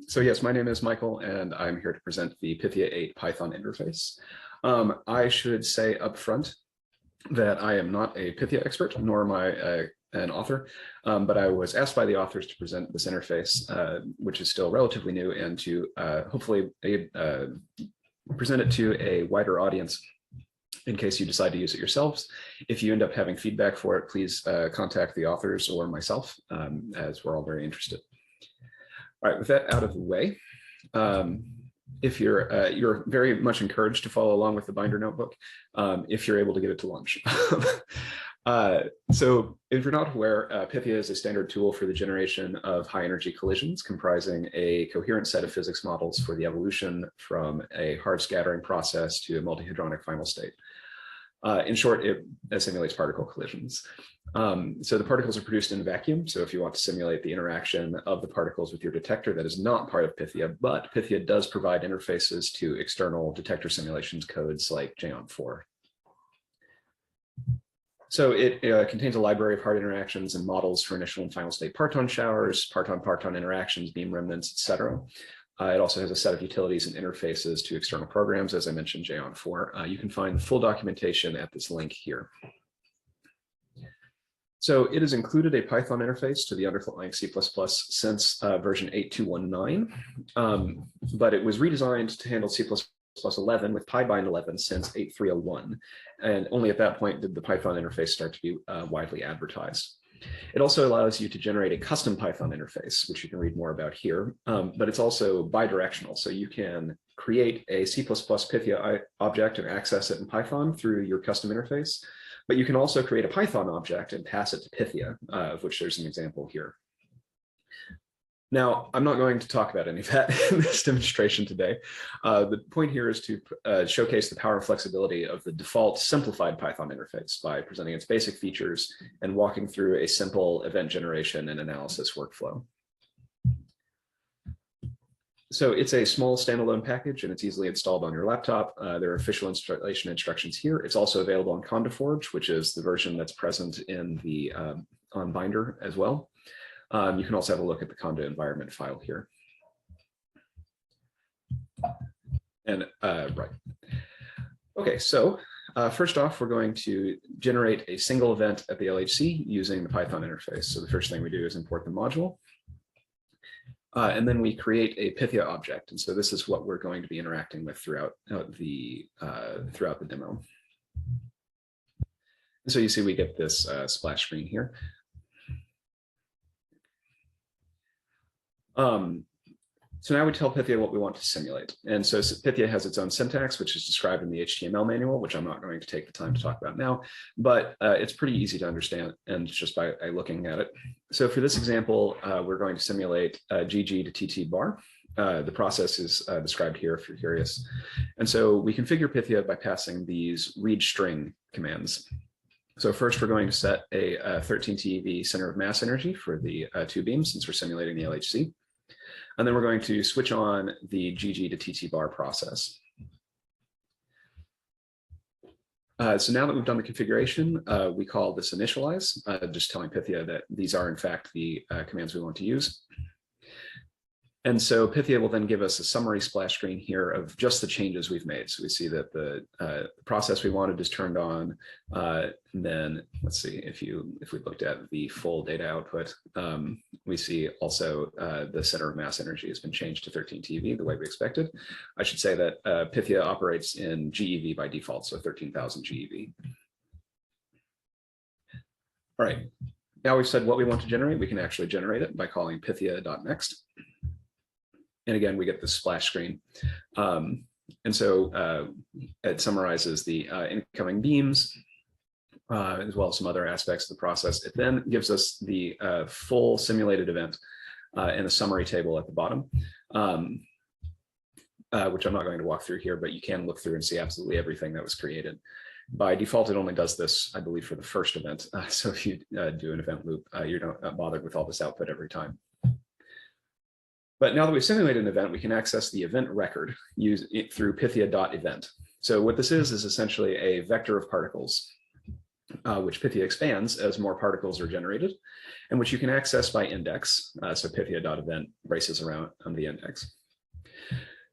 So yes, my name is Michael, and I'm here to present the Pythia8 Python interface. I should say up front that I am not a Pythia expert, nor am I an author, but I was asked by the authors to present this interface, which is still relatively new, and to hopefully present it to a wider audience in case you decide to use it yourselves. If you end up having feedback for it, please contact the authors or myself, as we're all very interested. All right, with that out of the way, if you're very much encouraged to follow along with the binder notebook, if you're able to get it to lunch. So if you're not aware, Pythia is a standard tool for the generation of high energy collisions comprising a coherent set of physics models for the evolution from a hard scattering process to a multi-hadronic final state. In short, it simulates particle collisions. So the particles are produced in a vacuum. So if you want to simulate the interaction of the particles with your detector, that is not part of Pythia, but Pythia does provide interfaces to external detector simulations codes like JON4. So it contains a library of hard interactions and models for initial and final state parton showers, parton-parton interactions, beam remnants, etc. It also has a set of utilities and interfaces to external programs, as I mentioned, JON4. You can find the full documentation at this link here. So it has included a Python interface to the underlying C++ since version 8.219, but it was redesigned to handle C++ 11 with PyBind 11 since 8.301. And only at that point did the Python interface start to be widely advertised. It also allows you to generate a custom Python interface, which you can read more about here, but it's also bidirectional. So you can create a C++ Pythia object and access it in Python through your custom interface, but you can also create a Python object and pass it to Pythia, of which there's an example here. Now, I'm not going to talk about any of that in this demonstration today. The point here is to showcase the power and flexibility of the default simplified Python interface by presenting its basic features and walking through a simple event generation and analysis workflow. So it's a small standalone package and it's easily installed on your laptop. There are official installation instructions here. It's also available on CondaForge, which is the version that's present in the on Binder as well. You can also have a look at the Conda environment file here. And right. Okay, so first off, we're going to generate a single event at the LHC using the Python interface. So the first thing we do is import the module. And then we create a Pythia object. And so this is what we're going to be interacting with throughout the demo. And so you see we get this splash screen here. So now we tell Pythia what we want to simulate. And so Pythia has its own syntax, which is described in the HTML manual, which I'm not going to take the time to talk about now, but it's pretty easy to understand and just by looking at it. So for this example, we're going to simulate GG to TT bar. The process is described here if you're curious. And so we configure Pythia by passing these read string commands. So first, we're going to set a 13 TeV center of mass energy for the two beams, since we're simulating the LHC. And then we're going to switch on the GG to TT bar process. So now that we've done the configuration, we call this initialize, just telling Pythia that these are in fact the commands we want to use. And so Pythia will then give us a summary splash screen here of just the changes we've made. So we see that the process we wanted is turned on. And then let's see, if we looked at the full data output, we see also the center of mass energy has been changed to 13 TeV the way we expected. I should say that Pythia operates in GeV by default, so 13,000 GeV. All right, now we've said what we want to generate. We can actually generate it by calling pythia.next. And again, we get this splash screen. And so it summarizes the incoming beams, as well as some other aspects of the process. It then gives us the full simulated event and a summary table at the bottom, which I'm not going to walk through here, but you can look through and see absolutely everything that was created. By default, it only does this, I believe, for the first event. So if you do an event loop, you're not bothered with all this output every time. But now that we've simulated an event, we can access the event record through pythia.event. So what this is essentially a vector of particles. which Pythia expands as more particles are generated, and which you can access by index. So pythia.event braces around on the index.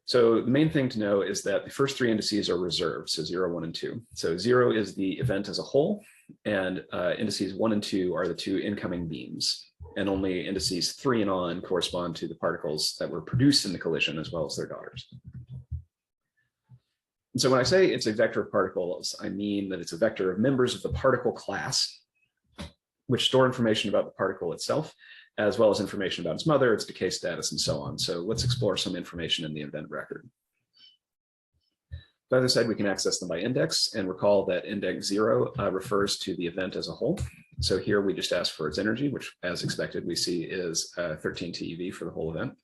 So the main thing to know is that the first three indices are reserved, so 0, 1, and 2. So 0 is the event as a whole, and indices 1 and 2 are the two incoming beams. And only indices 3 and on correspond to the particles that were produced in the collision as well as their daughters. And so when I say it's a vector of particles, I mean that it's a vector of members of the particle class, which store information about the particle itself, as well as information about its mother, its decay status, and so on. So let's explore some information in the event record. So as I said, we can access them by index, and recall that index 0 refers to the event as a whole. So here we just ask for its energy, which as expected we see is 13 TeV for the whole event.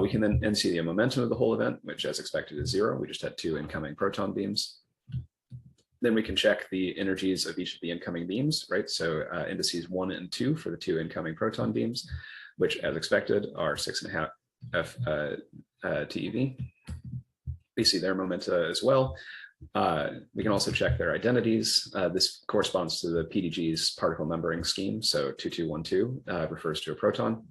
We can then see the momentum of the whole event, which as expected is 0. We just had 2 incoming proton beams. Then we can check the energies of each of the incoming beams, right? So indices 1 and 2 for the 2 incoming proton beams, which as expected are 6.5 TeV. We see their momenta as well. We can also check their identities. This corresponds to the PDG's particle numbering scheme. So 2212 refers to a proton.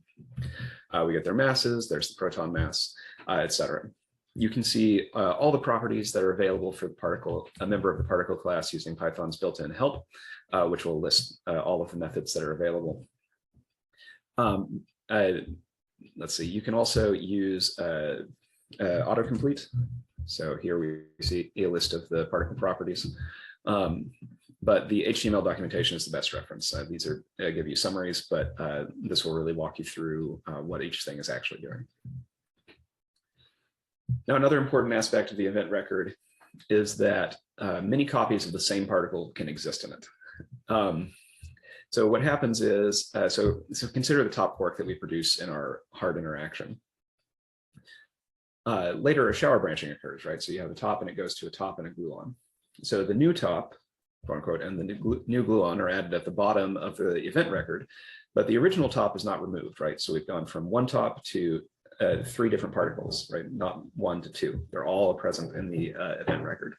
We get their masses, there's the proton mass, etc. You can see all the properties that are available for the particle, a member of the particle class using Python's built-in help, which will list all of the methods that are available. Let's see, you can also use autocomplete. So here we see a list of the particle properties. But the HTML documentation is the best reference. These are give you summaries, but this will really walk you through what each thing is actually doing. Now, another important aspect of the event record is that many copies of the same particle can exist in it. So what happens is, so consider the top quark that we produce in our hard interaction. Later, a shower branching occurs, right? So you have a top and it goes to a top and a gluon. So the new top, quote unquote, and the new gluon are added at the bottom of the event record, but the original top is not removed, right? So we've gone from one top to 3 different particles, right? Not 1 to 2. They're all present in the event record.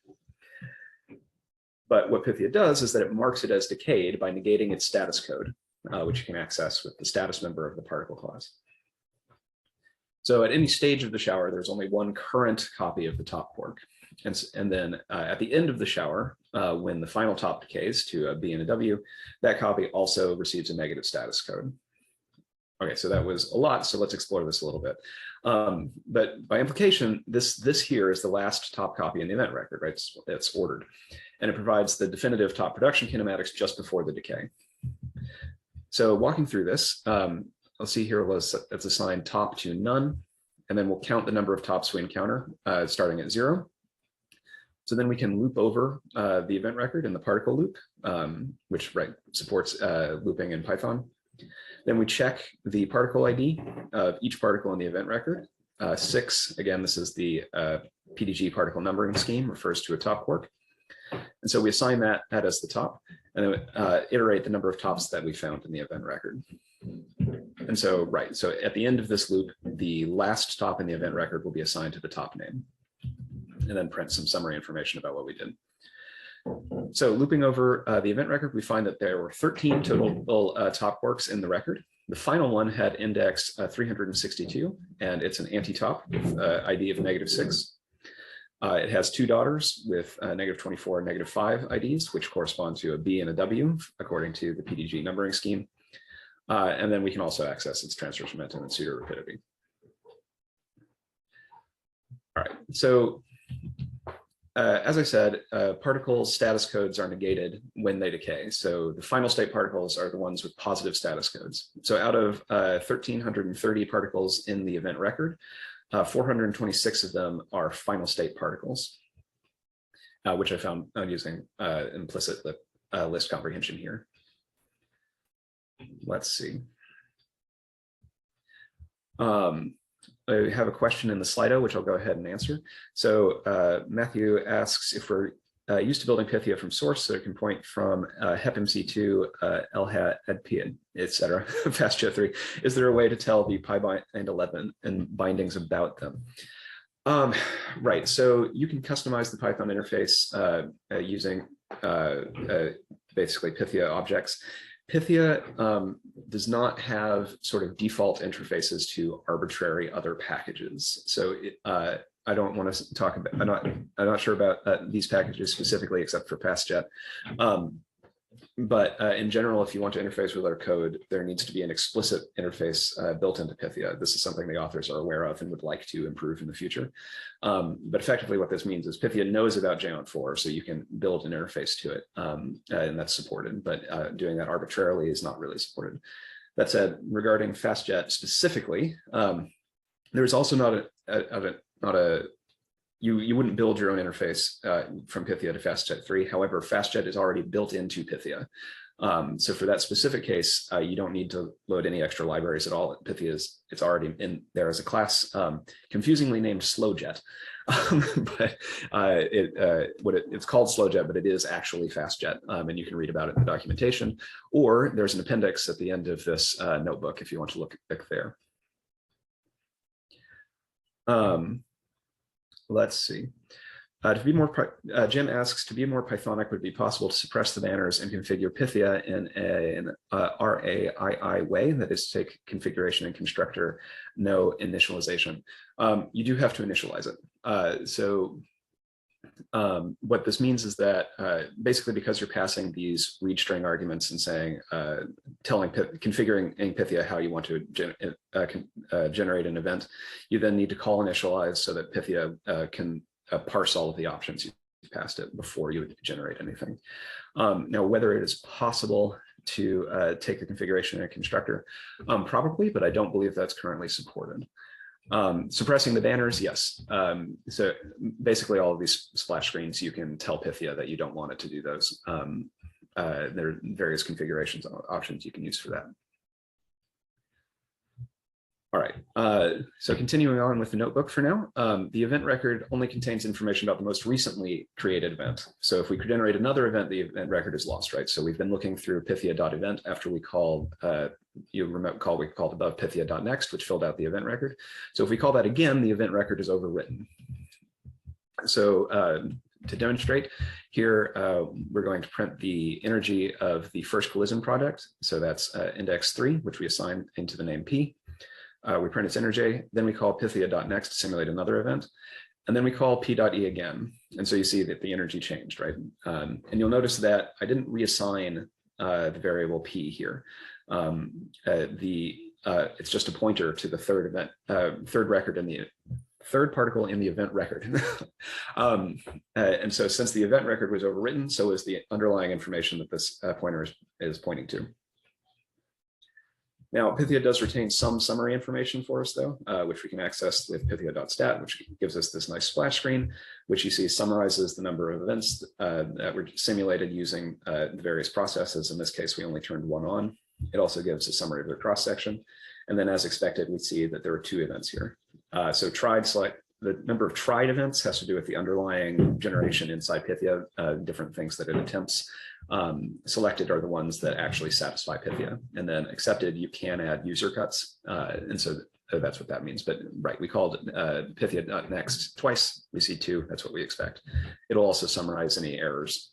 But what Pythia does is that it marks it as decayed by negating its status code, which you can access with the status member of the particle class. So at any stage of the shower, there's only one current copy of the top quark. And then at the end of the shower, when the final top decays to a B and a W, that copy also receives a negative status code. Okay, so that was a lot, so let's explore this a little bit. But by implication, this here is the last top copy in the event record, right? It's ordered. And it provides the definitive top production kinematics just before the decay. So walking through this, let's see here, let's assign top to none, and then we'll count the number of tops we encounter, starting at 0. So then we can loop over the event record in the particle loop, which supports looping in Python. Then we check the particle ID of each particle in the event record. 6, again, this is the PDG particle numbering scheme, refers to a top quark. And so we assign that as the top, and then iterate the number of tops that we found in the event record. And so, so at the end of this loop, the last top in the event record will be assigned to the top name, and then print some summary information about what we did. So looping over the event record, we find that there were 13 total top quarks in the record. The final one had index 362, and it's an anti-top with ID of -6. It has 2 daughters with -24 and -5 IDs, which correspond to a B and a W, according to the PDG numbering scheme. And then we can also access its transverse momentum and pseudo rapidity. All right, so as I said, particle status codes are negated when they decay. So the final state particles are the ones with positive status codes. So out of 1,330 particles in the event record, 426 of them are final state particles, which I found using implicit list comprehension here. Let's see. I have a question in the Slido, which I'll go ahead and answer. So Matthew asks if we're used to building Pythia from source, so it can point from HEP2022, LHAT, EDP, etc. FastJet3. Is there a way to tell the PyBind11 and bindings about them? Right, so you can customize the Python interface using basically Pythia objects. Pythia does not have sort of default interfaces to arbitrary other packages. So I don't want to talk about, I'm not sure about these packages specifically, except for PassJet. But in general, if you want to interface with our code, there needs to be an explicit interface built into Pythia. This is something the authors are aware of and would like to improve in the future. But effectively what this means is Pythia knows about JMOD4, so you can build an interface to it, and that's supported, but doing that arbitrarily is not really supported. That said, regarding FastJet specifically, there's also not a you wouldn't build your own interface from Pythia to FastJet 3. However, FastJet is already built into Pythia. So for that specific case, you don't need to load any extra libraries at all. Pythia it's already in there as a class, confusingly named SlowJet. But it's called SlowJet, but it is actually FastJet, and you can read about it in the documentation. Or there's an appendix at the end of this notebook if you want to look there. Let's see. To be more, Jim asks, to be more Pythonic, would it be possible to suppress the banners and configure Pythia in an RAII way, that is, take configuration and constructor, no initialization? You do have to initialize it. So what this means is that basically because you're passing these read string arguments and saying, configuring in Pythia how you want to generate an event, you then need to call initialize so that Pythia can parse all of the options you passed it before you would generate anything. Now, whether it is possible to take the configuration in a constructor, probably, but I don't believe that's currently supported. Suppressing the banners, yes. So basically all of these splash screens, you can tell Pythia that you don't want it to do those. There are various configurations options you can use for that. All right, so continuing on with the notebook for now, the event record only contains information about the most recently created event. So if we generate another event, the event record is lost, right? So we've been looking through pythia.event after we called, you remember we called above pythia.next, which filled out the event record. So if we call that again, the event record is overwritten. So to demonstrate here, we're going to print the energy of the first collision product. So that's index 3, which we assign into the name P. We print its energy, then we call pythia.next to simulate another event, and then we call p.e again. And so you see that the energy changed, right? And you'll notice that I didn't reassign the variable p here. It's just a pointer to the third event, third record in the third particle in the event record. And so since the event record was overwritten, so is the underlying information that this pointer is pointing to. Now, Pythia does retain some summary information for us, though, which we can access with pythia.stat, which gives us this nice splash screen, which you see summarizes the number of events that were simulated using the various processes. In this case, we only turned one on. It also gives a summary of the cross-section. And then, as expected, we see that there are 2 events here. So the number of tried events has to do with the underlying generation inside Pythia, different things that it attempts. Selected are the ones that actually satisfy Pythia, and then accepted, you can add user cuts. And so that's what that means. But right, we called Pythia.next twice. We see 2. That's what we expect. It'll also summarize any errors.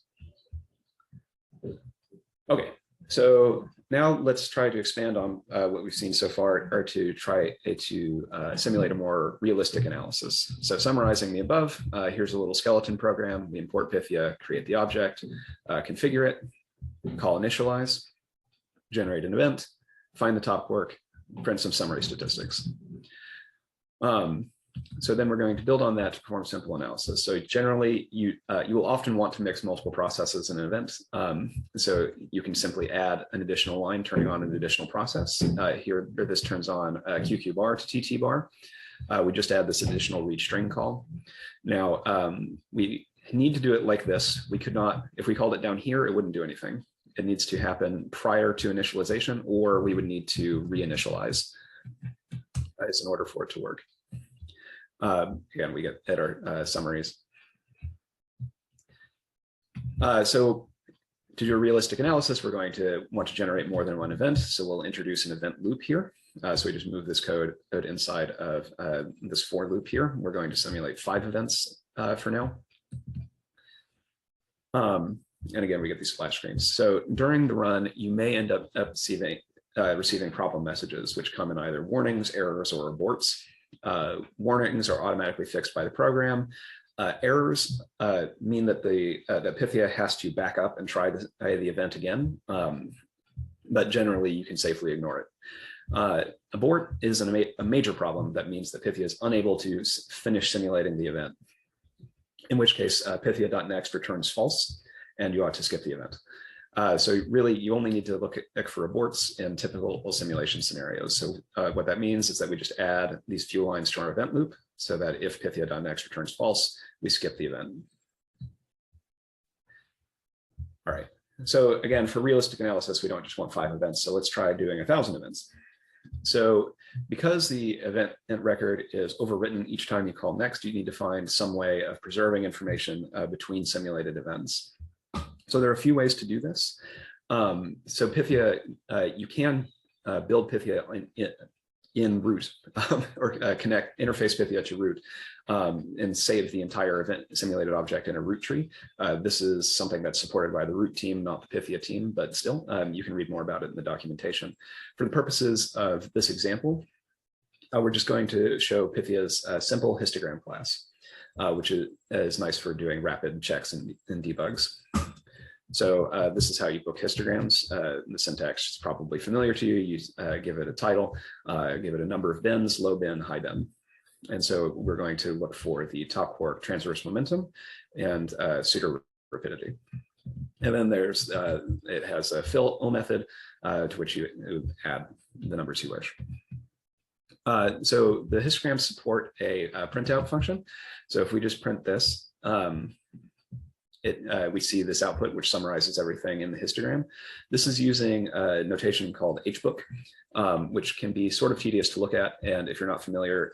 Okay, so now let's try to expand on what we've seen so far, or to try to simulate a more realistic analysis. So summarizing the above, here's a little skeleton program. We import Pythia, create the object, configure it, call initialize, generate an event, find the top quark, print some summary statistics. So then we're going to build on that to perform simple analysis. So generally, you will often want to mix multiple processes in an event. So you can simply add an additional line, turning on an additional process. Here, this turns on QQ bar to TT bar. We just add this additional read string call. Now, we need to do it like this. We could not, if we called it down here, it wouldn't do anything. It needs to happen prior to initialization, or we would need to reinitialize in order for it to work. Again, we get at our summaries. So to do a realistic analysis, we're going to want to generate more than one event. So we'll introduce an event loop here. So we just move this code inside of this for loop here. We're going to simulate 5 events for now. And again, we get these splash screens. So during the run, you may end up receiving problem messages, which come in either warnings, errors, or aborts. Warnings are automatically fixed by the program. Errors mean that that Pythia has to back up and try the event again, but generally you can safely ignore it. Abort is a major problem that means that Pythia is unable to finish simulating the event, in which case pythia.next returns false, and you ought to skip the event. So really, you only need to look for aborts in typical simulation scenarios. So what that means is that we just add these few lines to our event loop so that if pythia.next returns false, we skip the event. All right. So again, for realistic analysis, we don't just want 5 events. So let's try doing 1,000 events. So because the event record is overwritten each time you call next, you need to find some way of preserving information between simulated events. So there are a few ways to do this. So Pythia, you can build Pythia in root or interface Pythia to root and save the entire event simulated object in a root tree. This is something that's supported by the root team, not the Pythia team, but still, you can read more about it in the documentation. For the purposes of this example, we're just going to show Pythia's simple histogram class, which is nice for doing rapid checks and debugs. So this is how you book histograms. The syntax is probably familiar to you. You give it a title, give it a number of bins, low bin, high bin. And so we're going to look for the top quark transverse momentum and pseudo rapidity. And then there's, it has a fill method to which you add the numbers you wish. So the histograms support a printout function. So if we just print this, we see this output, which summarizes everything in the histogram. This is using a notation called hbook, which can be sort of tedious to look at. And if you're not familiar,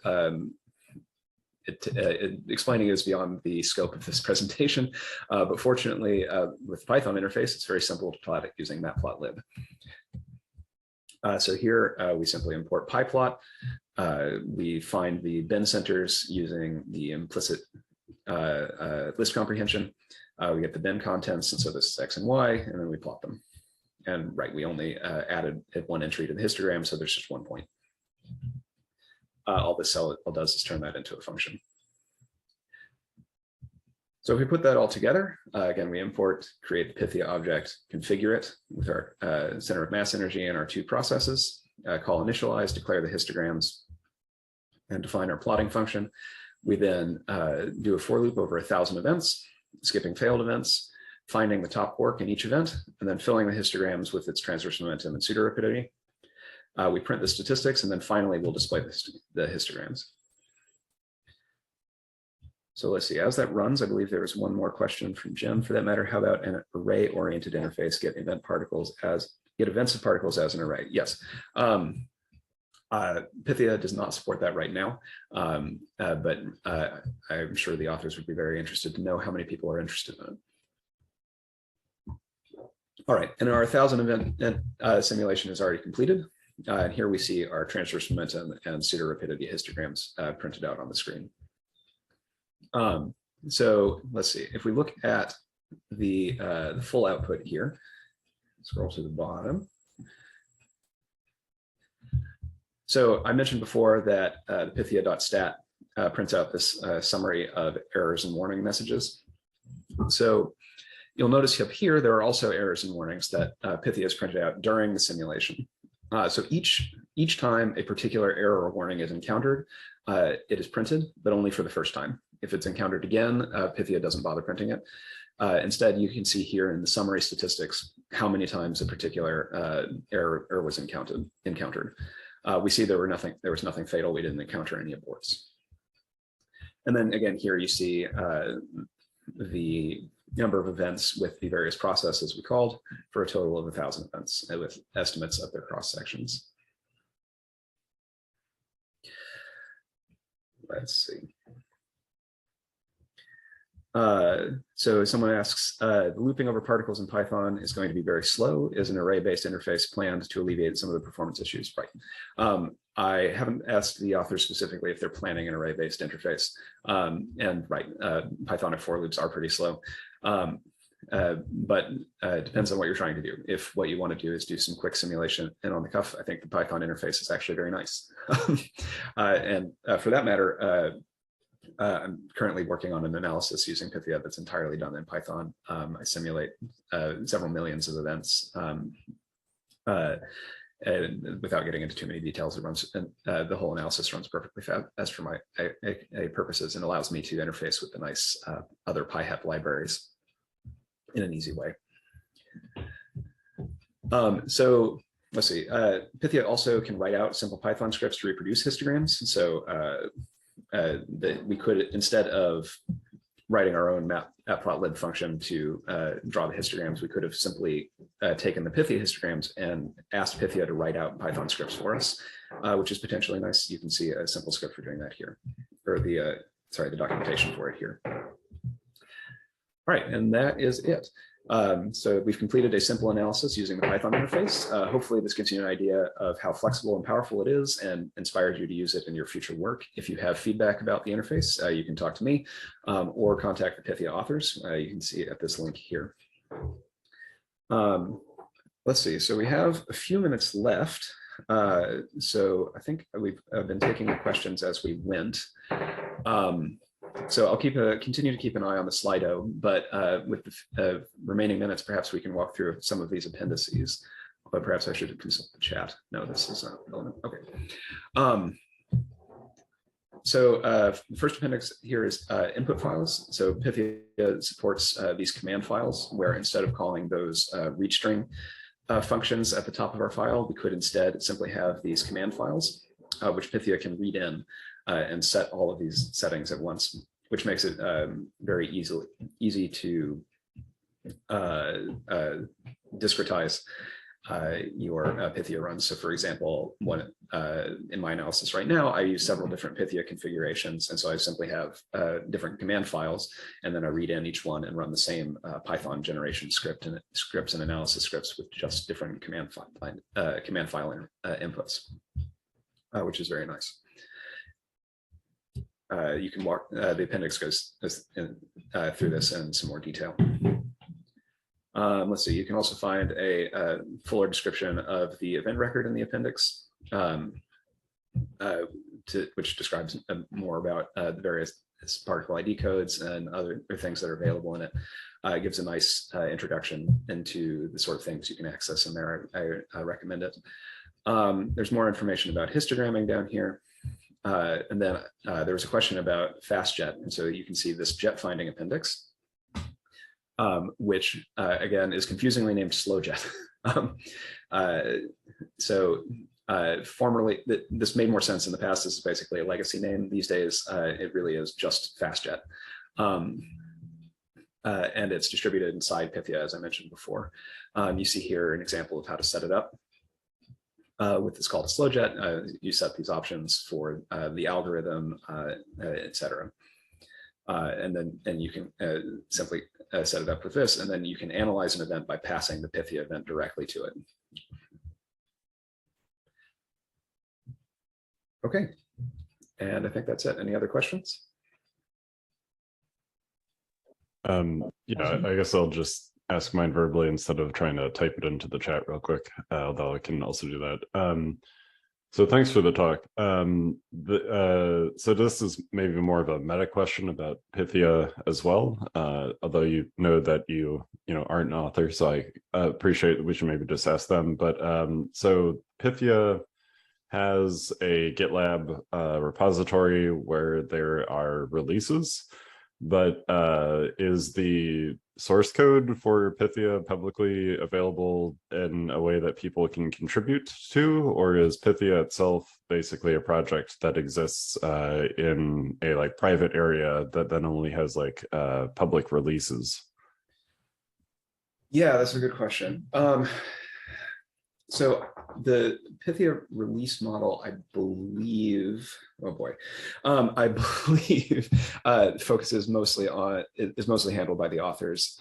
explaining it is beyond the scope of this presentation. But fortunately, with Python interface, it's very simple to plot it using matplotlib. So here we simply import pyplot. We find the bin centers using the implicit list comprehension. We get the bin contents, and so this is X and Y, and then we plot them. And right, we only added 1 entry to the histogram, so there's just 1 point. All this cell does is turn that into a function. So if we put that all together, again, we import, create the Pythia object, configure it with our center of mass energy and our 2 processes, call initialize, declare the histograms, and define our plotting function. We then do a for loop over 1,000 events, skipping failed events, finding the top quark in each event, and then filling the histograms with its transverse momentum and pseudo rapidity. We print the statistics, and then finally we'll display the histograms. So let's see, as that runs, I believe there was one more question from Jim for that matter. How about an array-oriented interface, get events of particles as an array? Yes. Pythia does not support that right now, but I'm sure the authors would be very interested to know how many people are interested in it. All right, and our 1,000 event simulation is already completed. And here we see our transverse momentum and pseudo rapidity histograms printed out on the screen. So let's see, if we look at the full output here, scroll to the bottom. So I mentioned before that the pythia.stat prints out this summary of errors and warning messages. So you'll notice up here, there are also errors and warnings that Pythia has printed out during the simulation. So each time a particular error or warning is encountered, it is printed, but only for the first time. If it's encountered again, Pythia doesn't bother printing it. Instead, you can see here in the summary statistics how many times a particular error was encountered. We see there was nothing fatal. We didn't encounter any aborts. And then again, here you see the number of events with the various processes we called for a total of 1,000 events with estimates of their cross sections. Let's see. So someone asks, the looping over particles in Python is going to be very slow. Is an array-based interface planned to alleviate some of the performance issues? Right. I haven't asked the author specifically if they're planning an array-based interface. And right, Pythonic for loops are pretty slow. but it depends on what you're trying to do. If what you want to do is do some quick simulation and on the cuff, I think the Python interface is actually very nice. And for that matter, I'm currently working on an analysis using Pythia that's entirely done in Python. I simulate several millions of events. And without getting into too many details, it runs, and the whole analysis runs perfectly fast for my purposes and allows me to interface with the nice other PyHEP libraries in an easy way. So let's see, Pythia also can write out simple Python scripts to reproduce histograms. So we could, instead of writing our own matplotlib function to draw the histograms, we could have simply taken the Pythia histograms and asked Pythia to write out Python scripts for us, which is potentially nice. You can see a simple script for doing that here, or the documentation for it here. All right, and that is it. So we've completed a simple analysis using the Python interface. Hopefully this gives you an idea of how flexible and powerful it is and inspires you to use it in your future work. If you have feedback about the interface, you can talk to me or contact the Pythia authors. You can see at this link here. Let's see, so we have a few minutes left. So I think we've been taking the questions as we went. So I'll continue to keep an eye on the Slido, but with the remaining minutes, perhaps we can walk through some of these appendices. But perhaps I should consult the chat. No, this is not relevant. Okay. So the first appendix here is input files. So Pythia supports these command files, where instead of calling those read string functions at the top of our file, we could instead simply have these command files, which Pythia can read in and set all of these settings at once, which makes it very easy to discretize your Pythia runs. So for example, in my analysis right now, I use several different Pythia configurations. And so I simply have different command files, and then I read in each one and run the same Python generation scripts and analysis scripts with just different command file inputs, which is very nice. You can walk, the appendix goes through this in some more detail. Let's see, you can also find a fuller description of the event record in the appendix, which describes more about the various particle ID codes and other things that are available in it. It gives a nice introduction into the sort of things you can access in there. I recommend it. There's more information about histogramming down here. And then there was a question about FastJet. And so you can see this jet finding appendix, which again is confusingly named SlowJet. Formerly, this made more sense in the past. This is basically a legacy name. These days, it really is just FastJet. And it's distributed inside Pythia, as I mentioned before. You see here an example of how to set it up. With this call to SlowJet, you set these options for the algorithm, etc. And you can simply set it up with this, and then you can analyze an event by passing the Pythia event directly to it. Okay, and I think that's it. Any other questions? Yeah, I guess I'll just ask mine verbally instead of trying to type it into the chat real quick, although I can also do that. So thanks for the talk. So this is maybe more of a meta question about Pythia as well, although you know that you aren't an author, so I appreciate that we should maybe just ask them. But so Pythia has a GitLab repository where there are releases, but is the source code for Pythia publicly available in a way that people can contribute to, or is Pythia itself basically a project that exists in a private area that then only has public releases? Yeah, that's a good question. So the Pythia release model, I believe, oh boy, I believe focuses mostly on, is mostly handled by the authors.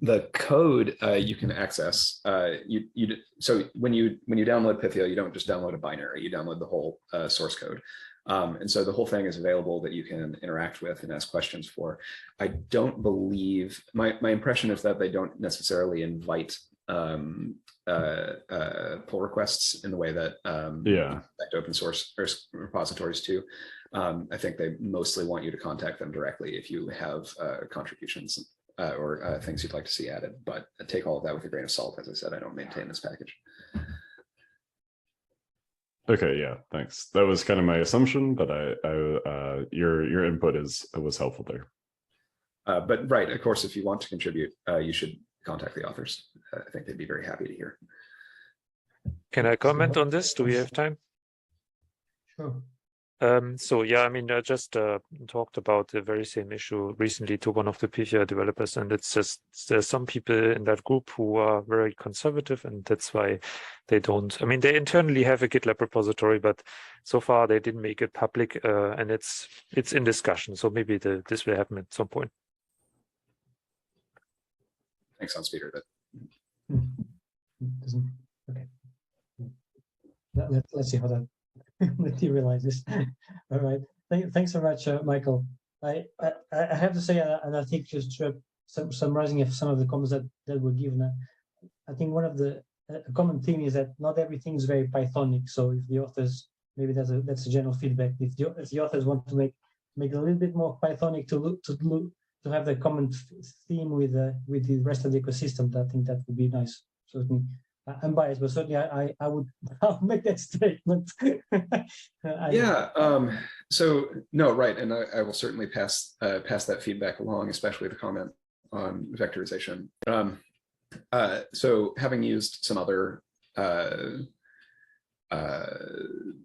The code you can access. So when you download Pythia, you don't just download a binary, you download the whole source code. And so the whole thing is available that you can interact with and ask questions for. I don't believe, my impression is that they don't necessarily invite pull requests in the way that open source repositories do. I think they mostly want you to contact them directly if you have contributions or things you'd like to see added, but take all of that with a grain of salt. As I said, I don't maintain this package. Okay, yeah, thanks. That was kind of my assumption, but your input was helpful there. But right, of course, if you want to contribute, you should contact the authors. I think they'd be very happy to hear. Can I comment on this? Do we have time? Sure. So yeah, I mean, I just talked about the very same issue recently to one of the Pythia developers, and it's just there's some people in that group who are very conservative, and that's why they don't. I mean, they internally have a GitLab repository, but so far they didn't make it public, and it's in discussion. So maybe this will happen at some point. Thanks, Hans-Peter. Okay. Let's see how that materializes. All right. Thanks so much, Michael. I have to say, and I think just summarizing some of the comments that were given, I think one of the common theme is that not everything is very Pythonic. So if the authors, maybe that's a general feedback. If the authors want to make it a little bit more Pythonic to have the common theme with the rest of the ecosystem, I think that would be nice. Certainly, I'm biased, but certainly I'll make that statement. So no, right, and I will certainly pass that feedback along, especially the comment on vectorization. So having used some other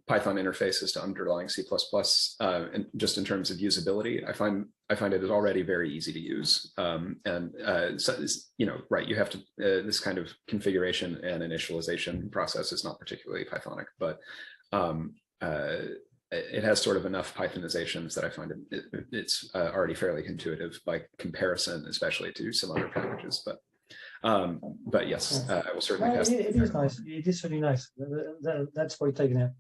Python interfaces to underlying C++, and just in terms of usability, I find it is already very easy to use. So, right, you have to, this kind of configuration and initialization process is not particularly Pythonic, but it has sort of enough Pythonizations that I find it's already fairly intuitive by comparison, especially to some other packages. But yes, I will certainly pass. It is nice. It is really nice. That's what you're taking out.